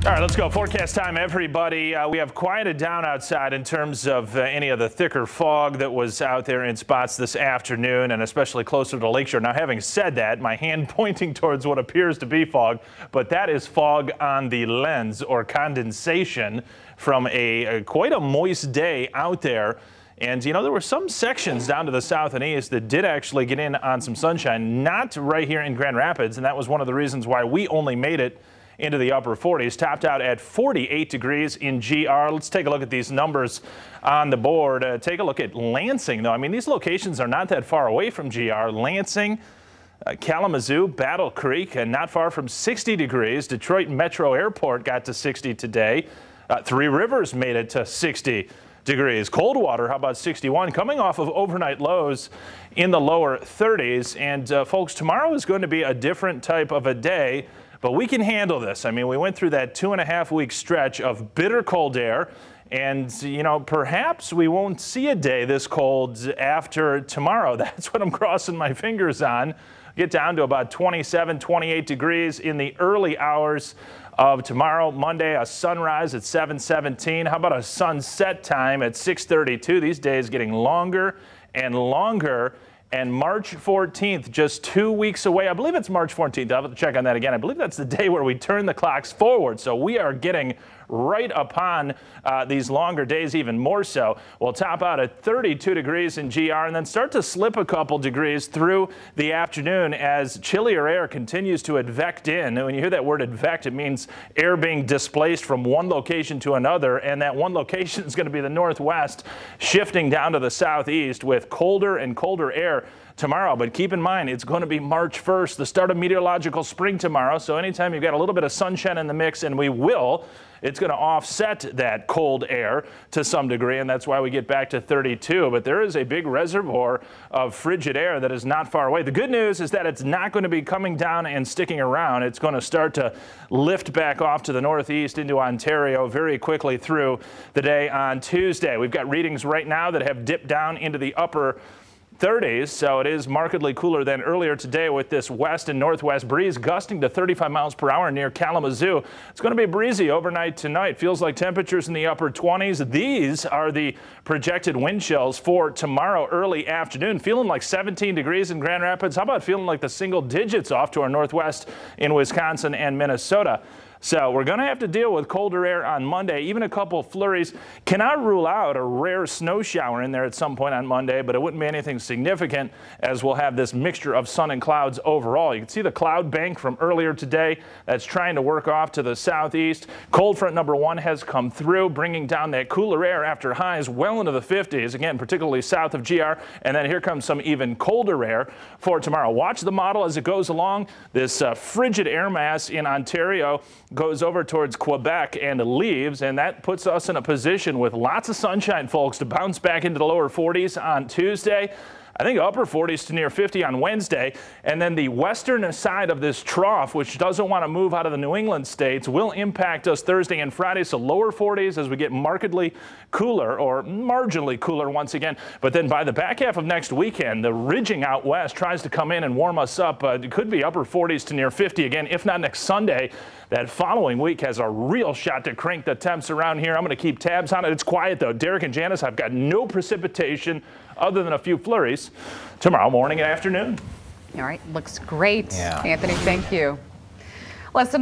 All right, let's go. Forecast time, everybody. We have quieted down outside in terms of any of the thicker fog that was out there in spots this afternoon, and especially closer to Lakeshore. Now, having said that, my hand pointing towards what appears to be fog, but that is fog on the lens or condensation from quite a moist day out there. And, you know, there were some sections down to the south and east that did actually get in on some sunshine, not right here in Grand Rapids, and that was one of the reasons why we only made it into the upper 40s, topped out at 48 degrees in GR. Let's take a look at these numbers on the board. Take a look at Lansing, though. I mean, these locations are not that far away from GR. Lansing, Kalamazoo, Battle Creek, and not far from 60 degrees. Detroit Metro Airport got to 60 today. Three Rivers made it to 60 degrees. Coldwater, how about 61? Coming off of overnight lows in the lower 30s. And folks, tomorrow is going to be a different type of a day. But we can handle this. I mean, we went through that 2.5-week stretch of bitter cold air, and, you know, perhaps we won't see a day this cold after tomorrow. That's what I'm crossing my fingers on. Get down to about 27, 28 degrees in the early hours of tomorrow. Monday, a sunrise at 7:17. How about a sunset time at 6:32? These days getting longer and longer. And March 14th, just 2 weeks away. I believe it's March 14th. I'll have to check on that again. I believe that's the day where we turn the clocks forward. So we are getting right upon these longer days, even more so. We'll top out at 32 degrees in GR and then start to slip a couple degrees through the afternoon as chillier air continues to advect in. And when you hear that word advect, it means air being displaced from one location to another. And that one location is going to be the northwest, shifting down to the southeast with colder and colder air tomorrow. But keep in mind, it's going to be March 1st, the start of meteorological spring tomorrow. So anytime you've got a little bit of sunshine in the mix, and we will, it's going to offset that cold air to some degree, and that's why we get back to 32. But there is a big reservoir of frigid air that is not far away. The good news is that it's not going to be coming down and sticking around. It's going to start to lift back off to the northeast into Ontario very quickly through the day on Tuesday. We've got readings right now that have dipped down into the upper 30s, so it is markedly cooler than earlier today with this west and northwest breeze gusting to 35 miles per hour near Kalamazoo. It's going to be breezy overnight tonight. Feels like temperatures in the upper 20s. These are the projected wind chills for tomorrow early afternoon. Feeling like 17 degrees in Grand Rapids. How about feeling like the single digits off to our northwest in Wisconsin and Minnesota? So we're going to have to deal with colder air on Monday, even a couple flurries. Cannot rule out a rare snow shower in there at some point on Monday, but it wouldn't be anything significant as we'll have this mixture of sun and clouds overall. You can see the cloud bank from earlier today that's trying to work off to the southeast. Cold front number 1 has come through, bringing down that cooler air after highs well into the 50s, again, particularly south of GR. And then here comes some even colder air for tomorrow. Watch the model as it goes along. This frigid air mass in Ontario goes over towards Quebec and leaves, and that puts us in a position with lots of sunshine, folks, to bounce back into the lower 40s on Tuesday. I think upper 40s to near 50 on Wednesday. And then the western side of this trough, which doesn't want to move out of the New England states, will impact us Thursday and Friday. So lower 40s as we get markedly cooler or marginally cooler once again. But then by the back half of next weekend, the ridging out west tries to come in and warm us up. It could be upper 40s to near 50 again, if not next Sunday. That following week has a real shot to crank the temps around here. I'm going to keep tabs on it. It's quiet, though. Derek and Janice, I've got no precipitation other than a few flurries tomorrow morning and afternoon. All right. Looks great. Yeah. Anthony, thank you. Less than